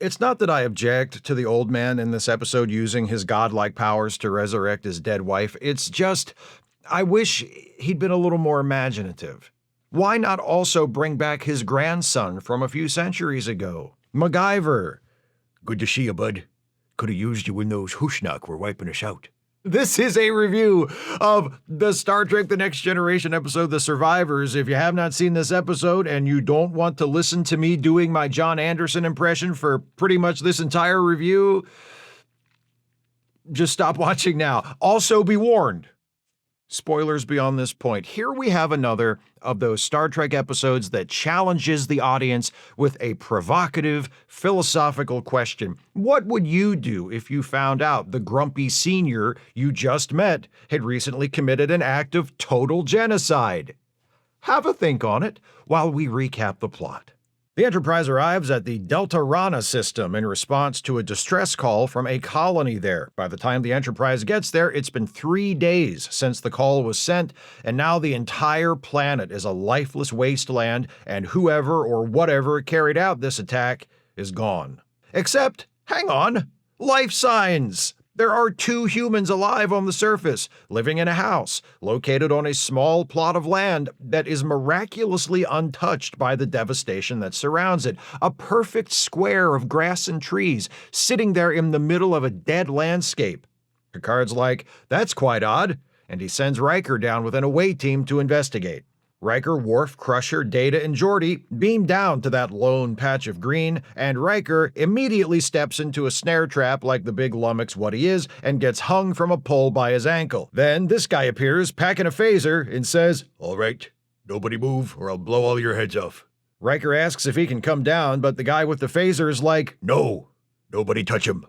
It's not that I object to the old man in this episode using his godlike powers to resurrect his dead wife. It's just, I wish he'd been a little more imaginative. Why not also bring back his grandson from a few centuries ago? MacGyver. Good to see you, bud. Could have used you when those Hushnak were wiping us out. This is a review of the Star Trek The Next Generation episode, The Survivors. If you have not seen this episode and you don't want to listen to me doing my John Anderson impression for pretty much this entire review, just stop watching now. Also be warned. Spoilers beyond this point. Here we have another of those Star Trek episodes that challenges the audience with a provocative, philosophical question. What would you do if you found out the grumpy senior you just met had recently committed an act of total genocide? Have a think on it while we recap the plot. The Enterprise arrives at the Delta Rana system in response to a distress call from a colony there. By the time the Enterprise gets there, it's been 3 days since the call was sent, and now the entire planet is a lifeless wasteland, and whoever or whatever carried out this attack is gone. Except, hang on, life signs! There are 2 humans alive on the surface, living in a house, located on a small plot of land that is miraculously untouched by the devastation that surrounds it. A perfect square of grass and trees, sitting there in the middle of a dead landscape. Picard's like, that's quite odd, and he sends Riker down with an away team to investigate. Riker, Worf, Crusher, Data, and Geordi beam down to that lone patch of green, and Riker immediately steps into a snare trap like the big lummox what he is and gets hung from a pole by his ankle. Then this guy appears, packing a phaser, and says, "All right, nobody move or I'll blow all your heads off." Riker asks if he can come down, but the guy with the phaser is like, "No, nobody touch him.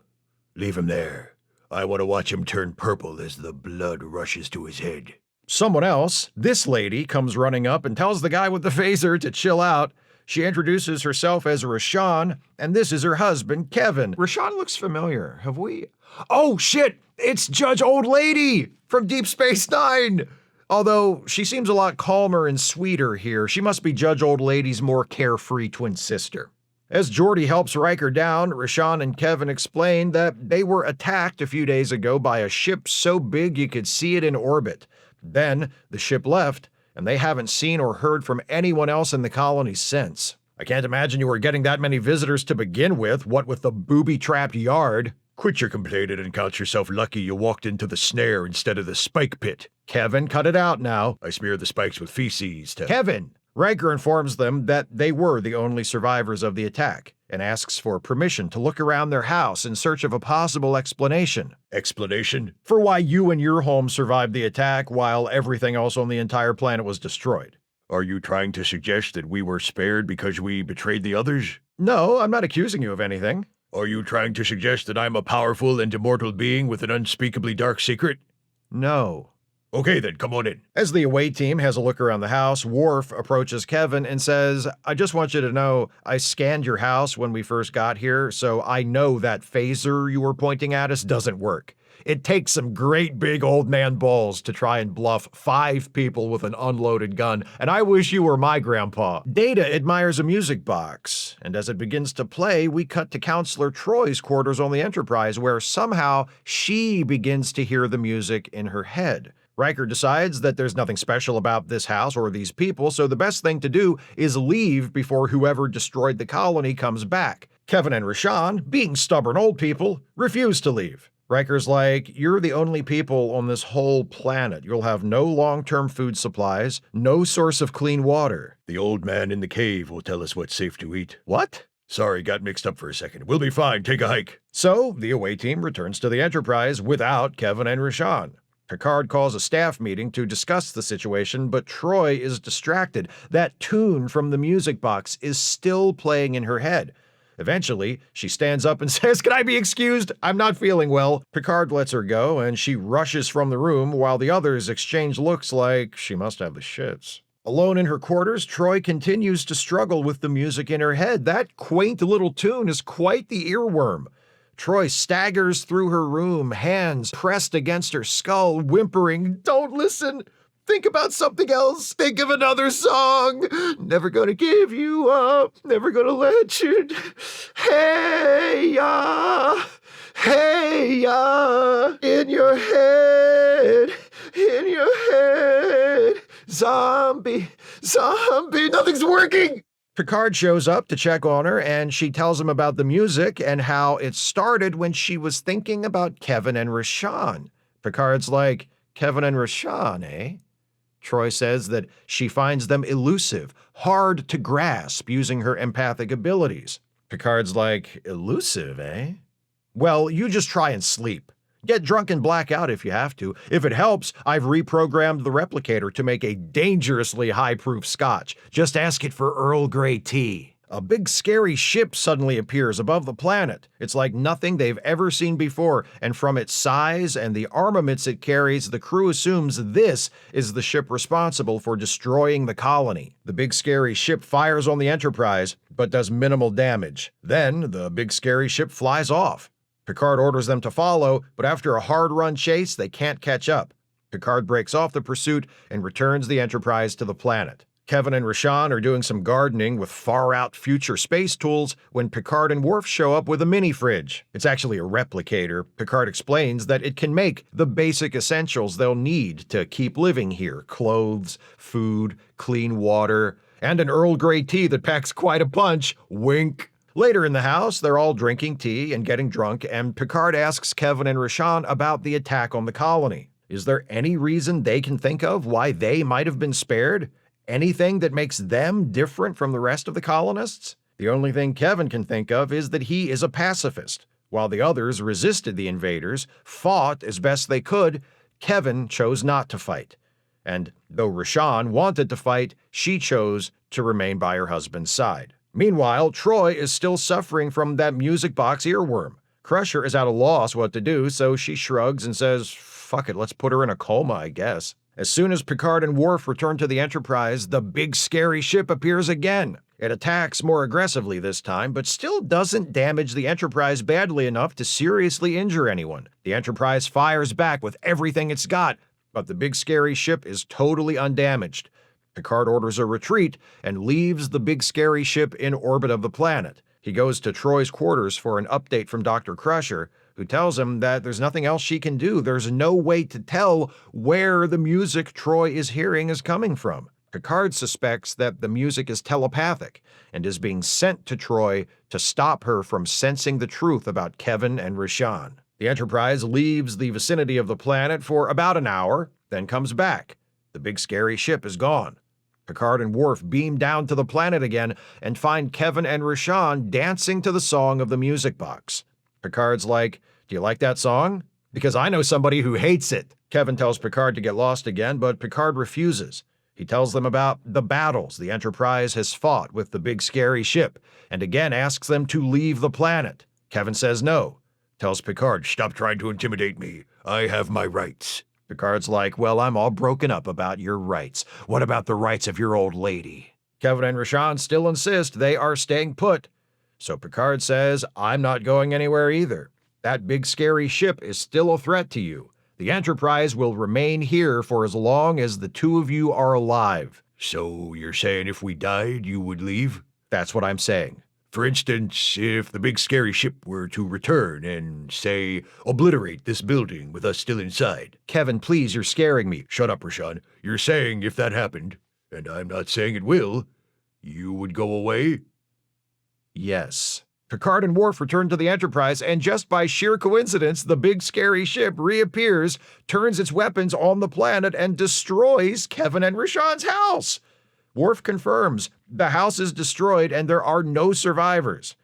Leave him there. I want to watch him turn purple as the blood rushes to his head." Someone else, this lady, comes running up and tells the guy with the phaser to chill out. She introduces herself as Rashawn, and this is her husband, Kevin. Rashawn looks familiar. Have we? Oh, shit! It's Judge Old Lady from Deep Space Nine! Although, she seems a lot calmer and sweeter here. She must be Judge Old Lady's more carefree twin sister. As Geordi helps Riker down, Rashawn and Kevin explain that they were attacked a few days ago by a ship so big you could see it in orbit. Then, the ship left, and they haven't seen or heard from anyone else in the colony since. I can't imagine you were getting that many visitors to begin with, what with the booby-trapped yard. Quit your complaining and count yourself lucky you walked into the snare instead of the spike pit. Kevin, cut it out now. I smear the spikes with feces to— Kevin! Riker informs them that they were the only survivors of the attack, and asks for permission to look around their house in search of a possible explanation. Explanation? For why you and your home survived the attack while everything else on the entire planet was destroyed. Are you trying to suggest that we were spared because we betrayed the others? No, I'm not accusing you of anything. Are you trying to suggest that I'm a powerful and immortal being with an unspeakably dark secret? No. Okay then, come on in. As the away team has a look around the house, Worf approaches Kevin and says, I just want you to know I scanned your house when we first got here, so I know that phaser you were pointing at us doesn't work. It takes some great big old man balls to try and bluff 5 people with an unloaded gun, and I wish you were my grandpa. Data admires a music box, and as it begins to play, we cut to Counselor Troy's quarters on the Enterprise, where somehow she begins to hear the music in her head. Riker decides that there's nothing special about this house or these people, so the best thing to do is leave before whoever destroyed the colony comes back. Kevin and Rashawn, being stubborn old people, refuse to leave. Riker's like, you're the only people on this whole planet. You'll have no long-term food supplies, no source of clean water. The old man in the cave will tell us what's safe to eat. What? Sorry, got mixed up for a second. We'll be fine. Take a hike. So, the away team returns to the Enterprise without Kevin and Rashawn. Picard calls a staff meeting to discuss the situation, but Troy is distracted. That tune from the music box is still playing in her head. Eventually, she stands up and says, "Can I be excused? I'm not feeling well." Picard lets her go, and she rushes from the room while the others exchange looks like she must have the shits. Alone in her quarters, Troy continues to struggle with the music in her head. That quaint little tune is quite the earworm. Troy staggers through her room, hands pressed against her skull, whimpering, "Don't listen! Think about something else! Think of another song! Never gonna give you up! Never gonna let you... Hey!" Hey ya, in your head, zombie, nothing's working! Picard shows up to check on her, and she tells him about the music and how it started when she was thinking about Kevin and Rashawn. Picard's like, Kevin and Rashawn, eh? Troy says that she finds them elusive, hard to grasp using her empathic abilities. Picard's like, elusive, eh? Well, you just try and sleep. Get drunk and black out if you have to. If it helps, I've reprogrammed the replicator to make a dangerously high-proof scotch. Just ask it for Earl Grey tea. A big scary ship suddenly appears above the planet. It's like nothing they've ever seen before, and from its size and the armaments it carries, the crew assumes this is the ship responsible for destroying the colony. The big scary ship fires on the Enterprise, but does minimal damage. Then, the big scary ship flies off. Picard orders them to follow, but after a hard-run chase, they can't catch up. Picard breaks off the pursuit and returns the Enterprise to the planet. Kevin and Rashawn are doing some gardening with far-out future space tools when Picard and Worf show up with a mini-fridge. It's actually a replicator. Picard explains that it can make the basic essentials they'll need to keep living here: clothes, food, clean water, and an Earl Grey tea that packs quite a punch. Wink. Later in the house, they're all drinking tea and getting drunk, and Picard asks Kevin and Rashawn about the attack on the colony. Is there any reason they can think of why they might have been spared? Anything that makes them different from the rest of the colonists? The only thing Kevin can think of is that he is a pacifist. While the others resisted the invaders, fought as best they could, Kevin chose not to fight. And though Rashawn wanted to fight, she chose to remain by her husband's side. Meanwhile, Troy is still suffering from that music box earworm. Crusher is at a loss what to do, so she shrugs and says, fuck it, let's put her in a coma, I guess. As soon as Picard and Worf return to the Enterprise, the big scary ship appears again. It attacks more aggressively this time, but still doesn't damage the Enterprise badly enough to seriously injure anyone. The Enterprise fires back with everything it's got, but the big scary ship is totally undamaged. Picard orders a retreat and leaves the big scary ship in orbit of the planet. He goes to Troy's quarters for an update from Dr. Crusher, who tells him that there's nothing else she can do. There's no way to tell where the music Troy is hearing is coming from. Picard suspects that the music is telepathic and is being sent to Troy to stop her from sensing the truth about Kevin and Rashawn. The Enterprise leaves the vicinity of the planet for about an hour, then comes back. The big scary ship is gone. Picard and Worf beam down to the planet again and find Kevin and Rashawn dancing to the song of the music box. Picard's like, do you like that song? Because I know somebody who hates it. Kevin tells Picard to get lost again, but Picard refuses. He tells them about the battles the Enterprise has fought with the big scary ship, and again asks them to leave the planet. Kevin says no. Tells Picard, Stop trying to intimidate me. I have my rights. Picard's like, well, I'm all broken up about your rights. What about the rights of your old lady? Kevin and Rashawn still insist they are staying put. So Picard says, I'm not going anywhere either. That big scary ship is still a threat to you. The Enterprise will remain here for as long as the two of you are alive. So you're saying if we died, you would leave? That's what I'm saying. For instance, if the big scary ship were to return and, say, obliterate this building with us still inside. Kevin, please, you're scaring me. Shut up, Rashawn. You're saying if that happened, and I'm not saying it will, you would go away? Yes. Picard and Worf return to the Enterprise, and just by sheer coincidence, the big scary ship reappears, turns its weapons on the planet, and destroys Kevin and Rashawn's house. Worf confirms the house is destroyed and there are no survivors.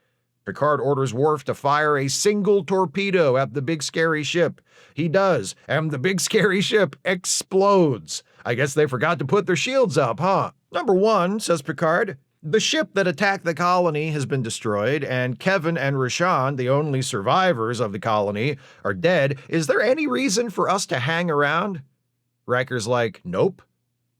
Picard orders Worf to fire a single torpedo at the big scary ship. He does, and the big scary ship explodes. I guess they forgot to put their shields up, huh? Number one, says Picard, the ship that attacked the colony has been destroyed, and Kevin and Rashawn, the only survivors of the colony, are dead. Is there any reason for us to hang around? Riker's like, nope.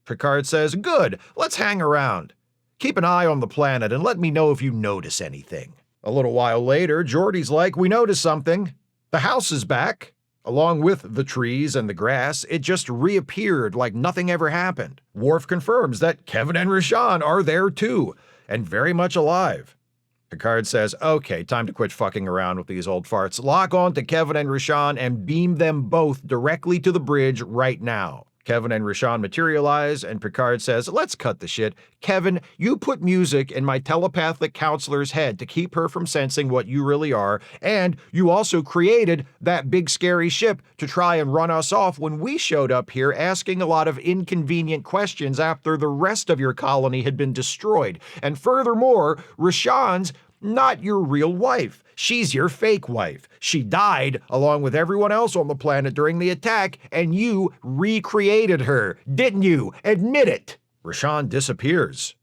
Picard says, good, let's hang around. Keep an eye on the planet and let me know if you notice anything. A little while later, Geordi's like, we noticed something. The house is back. Along with the trees and the grass, it just reappeared like nothing ever happened. Worf confirms that Kevin and Rashawn are there too, and very much alive. Picard says, okay, time to quit fucking around with these old farts. Lock on to Kevin and Rashawn and beam them both directly to the bridge right now. Kevin and Rashawn materialize, and Picard says, let's cut the shit. Kevin, you put music in my telepathic counselor's head to keep her from sensing what you really are, and you also created that big scary ship to try and run us off when we showed up here asking a lot of inconvenient questions after the rest of your colony had been destroyed. And furthermore, Rashawn's not your real wife. She's your fake wife. She died along with everyone else on the planet during the attack, and you recreated her, didn't you? Admit it. Rashawn disappears.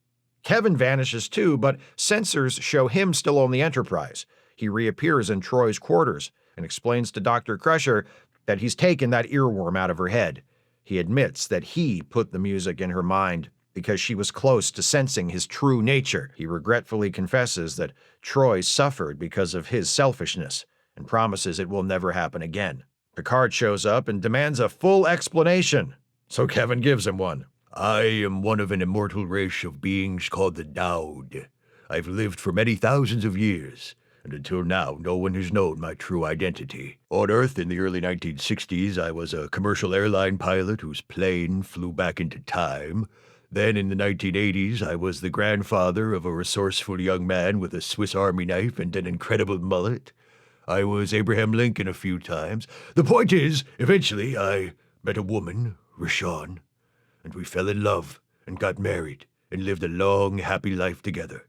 Kevin vanishes too, but sensors show him still on the Enterprise. He reappears in Troy's quarters and explains to Dr. Crusher that he's taken that earworm out of her head. He admits that he put the music in her mind because she was close to sensing his true nature. He regretfully confesses that Troy suffered because of his selfishness and promises it will never happen again. Picard shows up and demands a full explanation, so Kevin gives him one. I am one of an immortal race of beings called the Dowd. I've lived for many thousands of years, and until now no one has known my true identity. On Earth in the early 1960s, I was a commercial airline pilot whose plane flew back into time. Then in the 1980s, I was the grandfather of a resourceful young man with a Swiss Army knife and an incredible mullet. I was Abraham Lincoln a few times. The point is, eventually I met a woman, Rashawn, and we fell in love and got married and lived a long, happy life together.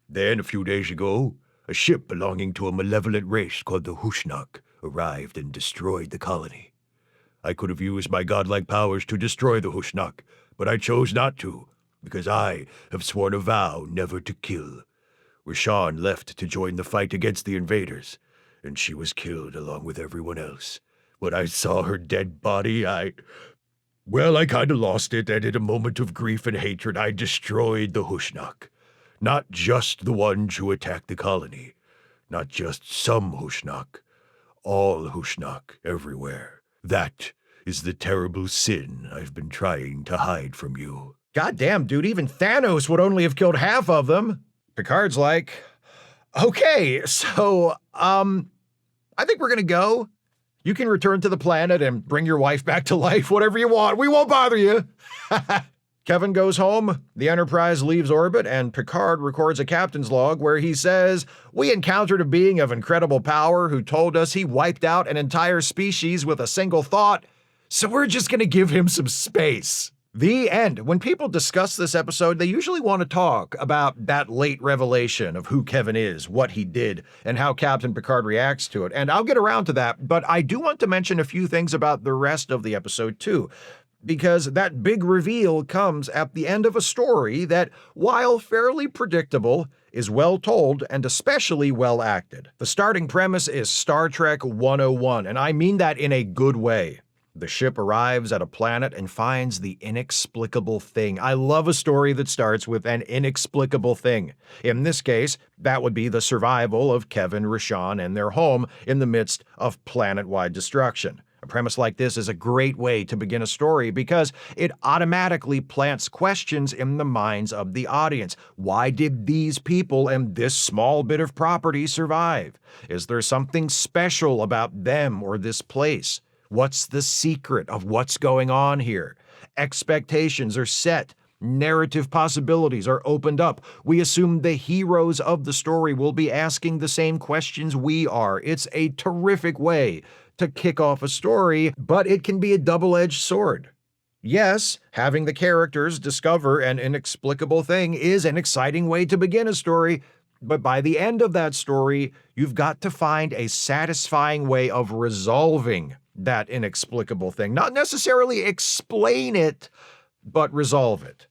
Then, a few days ago, a ship belonging to a malevolent race called the Hushnok arrived and destroyed the colony. I could have used my godlike powers to destroy the Hushnok, but I chose not to, because I have sworn a vow never to kill. Rashawn left to join the fight against the invaders, and she was killed along with everyone else. When I saw her dead body, I kinda lost it, and in a moment of grief and hatred, I destroyed the Hushnok. Not just the ones who attacked the colony, not just some Hushnok, all Hushnok everywhere. That is the terrible sin I've been trying to hide from you. Goddamn, dude, even Thanos would only have killed half of them. Picard's like, okay, so, I think we're gonna go. You can return to the planet and bring your wife back to life, whatever you want. We won't bother you. Kevin goes home, the Enterprise leaves orbit, and Picard records a captain's log where he says, we encountered a being of incredible power who told us he wiped out an entire species with a single thought, so we're just gonna give him some space. The end. When people discuss this episode, they usually want to talk about that late revelation of who Kevin is, what he did, and how Captain Picard reacts to it. And I'll get around to that, but I do want to mention a few things about the rest of the episode too, because that big reveal comes at the end of a story that, while fairly predictable, is well told and especially well acted. The starting premise is Star Trek 101, and I mean that in a good way. The ship arrives at a planet and finds the inexplicable thing. I love a story that starts with an inexplicable thing. In this case, that would be the survival of Kevin, Rashawn, and their home in the midst of planet-wide destruction. A premise like this is a great way to begin a story because it automatically plants questions in the minds of the audience. Why did these people and this small bit of property survive? Is there something special about them or this place? What's the secret of what's going on here? Expectations are set. Narrative possibilities are opened up. We assume the heroes of the story will be asking the same questions we are. It's a terrific way to kick off a story, but it can be a double-edged sword. Yes, having the characters discover an inexplicable thing is an exciting way to begin a story, but by the end of that story, you've got to find a satisfying way of resolving that inexplicable thing. Not necessarily explain it, but resolve it.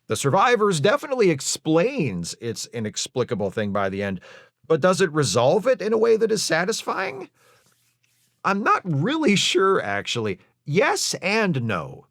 The Survivors definitely explains its inexplicable thing by the end, but does it resolve it in a way that is satisfying? I'm not really sure, actually. Yes and no.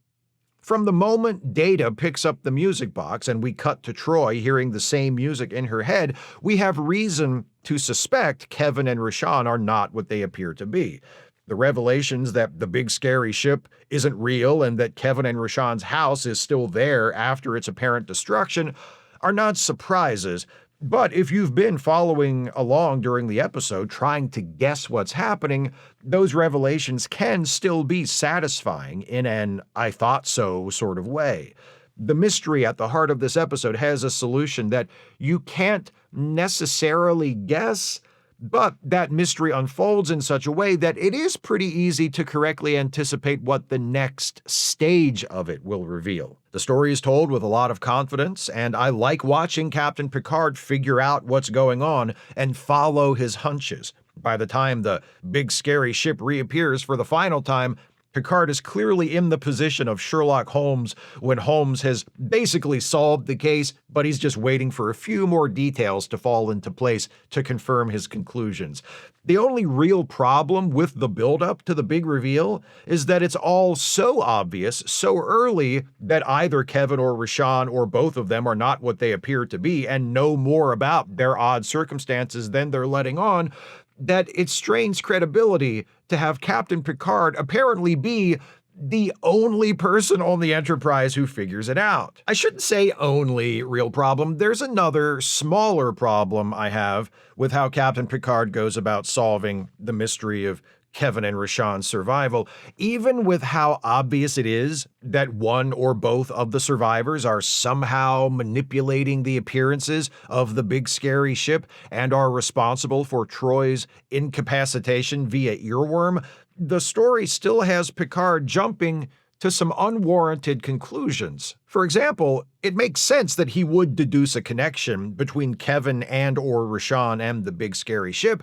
From the moment Data picks up the music box and we cut to Troy hearing the same music in her head, we have reason to suspect Kevin and Rashawn are not what they appear to be. The revelations that the big scary ship isn't real and that Kevin and Rashawn's house is still there after its apparent destruction are not surprises, But if you've been following along during the episode, trying to guess what's happening, those revelations can still be satisfying in an I thought so sort of way. The mystery at the heart of this episode has a solution that you can't necessarily guess, but that mystery unfolds in such a way that it is pretty easy to correctly anticipate what the next stage of it will reveal. The story is told with a lot of confidence, and I like watching Captain Picard figure out what's going on and follow his hunches. By the time the big scary ship reappears for the final time, Picard is clearly in the position of Sherlock Holmes when Holmes has basically solved the case, but he's just waiting for a few more details to fall into place to confirm his conclusions. The only real problem with the buildup to the big reveal is that it's all so obvious, so early, that either Kevin or Rashawn or both of them are not what they appear to be and know more about their odd circumstances than they're letting on, that it strains credibility to have Captain Picard apparently be the only person on the Enterprise who figures it out. I shouldn't say only real problem. There's another smaller problem I have with how Captain Picard goes about solving the mystery of Kevin and Rashawn's survival, even with how obvious it is that one or both of the survivors are somehow manipulating the appearances of the big scary ship and are responsible for Troy's incapacitation via earworm. The story still has Picard jumping to some unwarranted conclusions. For example, it makes sense that he would deduce a connection between Kevin and or Rashawn and the big scary ship,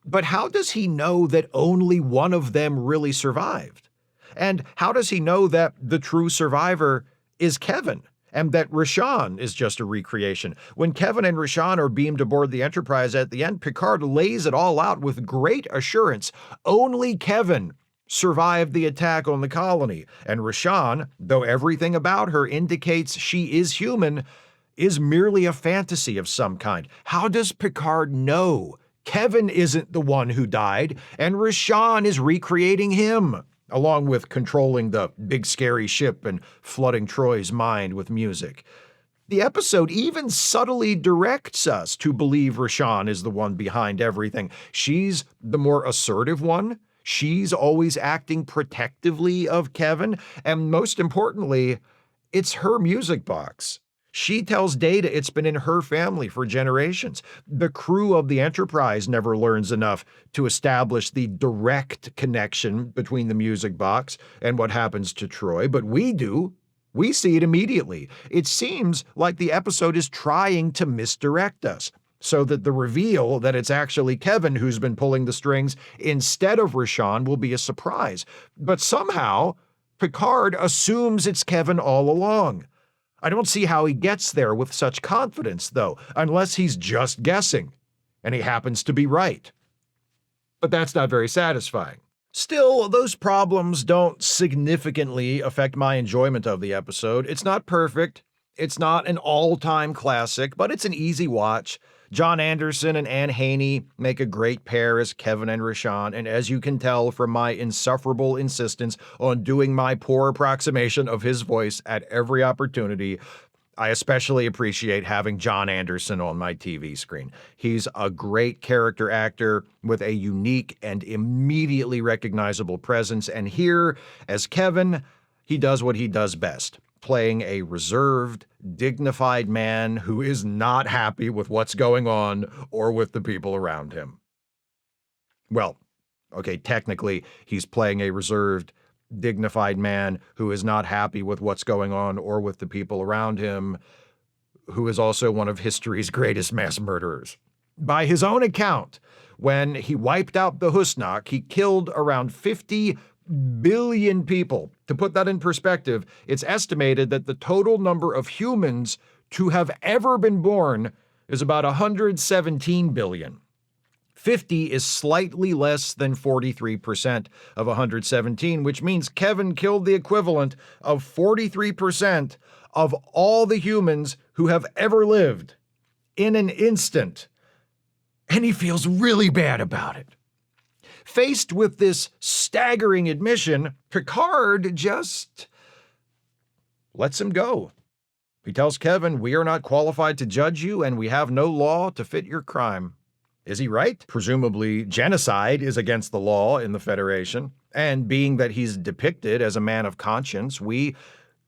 but how does he know that only one of them really survived? And how does he know that the true survivor is Kevin and that Rashawn is just a recreation? When Kevin and Rashawn are beamed aboard the Enterprise at the end, Picard lays it all out with great assurance. Only Kevin survived the attack on the colony, and Rashawn, though everything about her indicates she is human, is merely a fantasy of some kind. How does Picard know Kevin isn't the one who died, and Rashawn is recreating him, along with controlling the big scary ship and flooding Troy's mind with music? The episode even subtly directs us to believe Rashawn is the one behind everything. She's the more assertive one. She's always acting protectively of Kevin, and most importantly, it's her music box. She tells Data it's been in her family for generations. The crew of the Enterprise never learns enough to establish the direct connection between the music box and what happens to Troy, but we do. We see it immediately. It seems like the episode is trying to misdirect us, so that the reveal that it's actually Kevin who's been pulling the strings instead of Rashawn will be a surprise. But somehow, Picard assumes it's Kevin all along. I don't see how he gets there with such confidence, though, unless he's just guessing, and he happens to be right. But that's not very satisfying. Still, those problems don't significantly affect my enjoyment of the episode. It's not perfect. It's not an all-time classic, but it's an easy watch. John Anderson and Anne Haney make a great pair as Kevin and Rashawn, and as you can tell from my insufferable insistence on doing my poor approximation of his voice at every opportunity, I especially appreciate having John Anderson on my TV screen. He's a great character actor with a unique and immediately recognizable presence, and here, as Kevin, he does what he does best: playing a reserved, dignified man who is not happy with what's going on or with the people around him. Well, okay, technically, he's playing a reserved, dignified man who is not happy with what's going on or with the people around him, who is also one of history's greatest mass murderers. By his own account, when he wiped out the Husnak, he killed around 50 billion people. To put that in perspective, it's estimated that the total number of humans to have ever been born is about 117 billion. 50 is slightly less than 43% of 117, which means Kevin killed the equivalent of 43% of all the humans who have ever lived in an instant. And he feels really bad about it. Faced with this staggering admission, Picard just lets him go. He tells Kevin, "We are not qualified to judge you, and we have no law to fit your crime." Is he right? Presumably, genocide is against the law in the Federation. And being that he's depicted as a man of conscience, we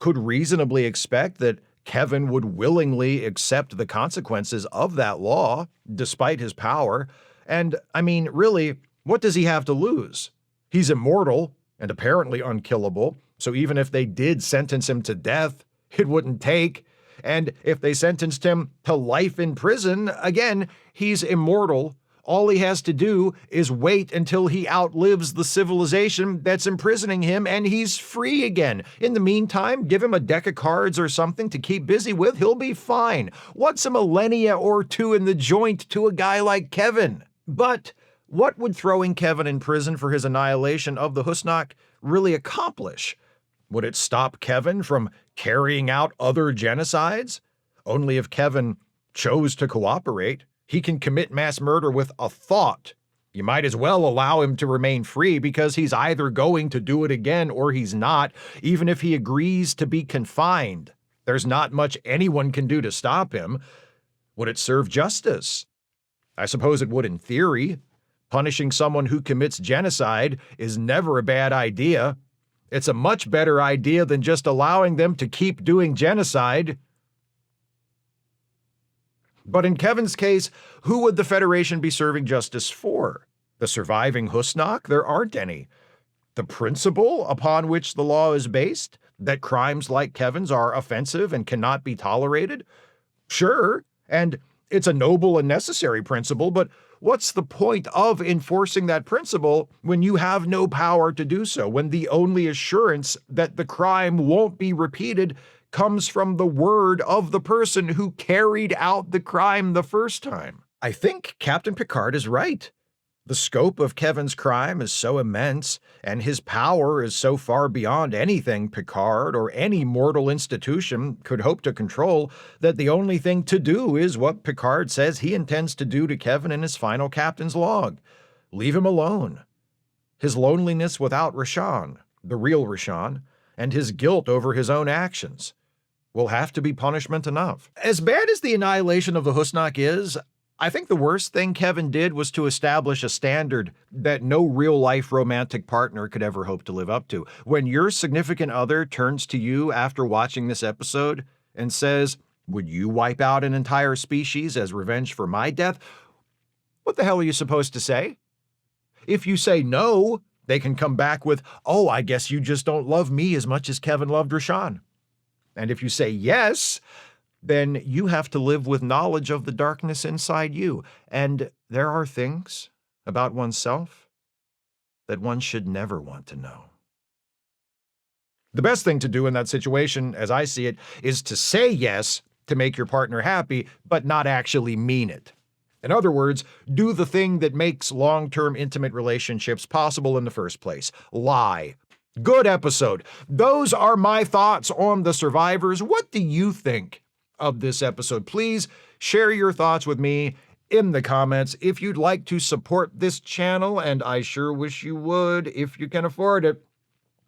could reasonably expect that Kevin would willingly accept the consequences of that law, despite his power. And, I mean, really, what does he have to lose? He's immortal and apparently unkillable, so even if they did sentence him to death, it wouldn't take. And if they sentenced him to life in prison, again, he's immortal. All he has to do is wait until he outlives the civilization that's imprisoning him, and he's free again. In the meantime, give him a deck of cards or something to keep busy with. He'll be fine. What's a millennia or two in the joint to a guy like Kevin? But what would throwing Kevin in prison for his annihilation of the Husnak really accomplish? Would it stop Kevin from carrying out other genocides? Only if Kevin chose to cooperate. He can commit mass murder with a thought. You might as well allow him to remain free because he's either going to do it again or he's not, even if he agrees to be confined. There's not much anyone can do to stop him. Would it serve justice? I suppose it would in theory. Punishing someone who commits genocide is never a bad idea. It's a much better idea than just allowing them to keep doing genocide. But in Kevin's case, who would the Federation be serving justice for? The surviving Husnak? There aren't any. The principle upon which the law is based, that crimes like Kevin's are offensive and cannot be tolerated? Sure, and it's a noble and necessary principle, but what's the point of enforcing that principle when you have no power to do so, when the only assurance that the crime won't be repeated comes from the word of the person who carried out the crime the first time? I think Captain Picard is right. The scope of Kevin's crime is so immense, and his power is so far beyond anything Picard or any mortal institution could hope to control, that the only thing to do is what Picard says he intends to do to Kevin in his final captain's log. Leave him alone. His loneliness without Rashawn, the real Rashawn, and his guilt over his own actions will have to be punishment enough. As bad as the annihilation of the Husnak is, I think the worst thing Kevin did was to establish a standard that no real-life romantic partner could ever hope to live up to. When your significant other turns to you after watching this episode and says, "Would you wipe out an entire species as revenge for my death?" what the hell are you supposed to say? If you say no, they can come back with, "Oh, I guess you just don't love me as much as Kevin loved Rashawn." And if you say yes, then you have to live with knowledge of the darkness inside you. And there are things about oneself that one should never want to know. The best thing to do in that situation, as I see it, is to say yes to make your partner happy, but not actually mean it. In other words, do the thing that makes long-term intimate relationships possible in the first place. Lie. Good episode. Those are my thoughts on The Survivors. What do you think of this episode? Please share your thoughts with me in the comments. If you'd like to support this channel, and I sure wish you would if you can afford it,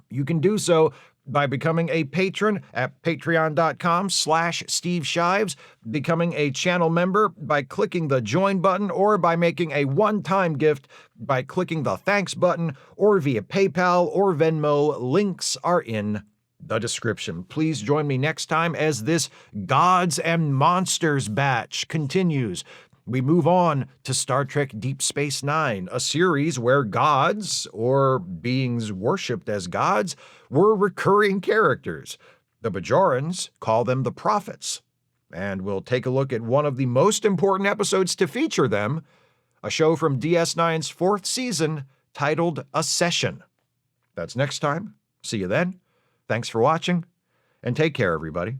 you can do so by becoming a patron at patreon.com/Steve Shives, becoming a channel member by clicking the join button, or by making a one-time gift by clicking the thanks button, or via PayPal or Venmo. Links are in the description. Please join me next time as this Gods and Monsters batch continues. We move on to Star Trek Deep Space Nine, a series where gods, or beings worshipped as gods, were recurring characters. The Bajorans call them the Prophets, and we'll take a look at one of the most important episodes to feature them, a show from DS9's 4th season titled A Session. That's next time. See you then. Thanks for watching, and take care, everybody.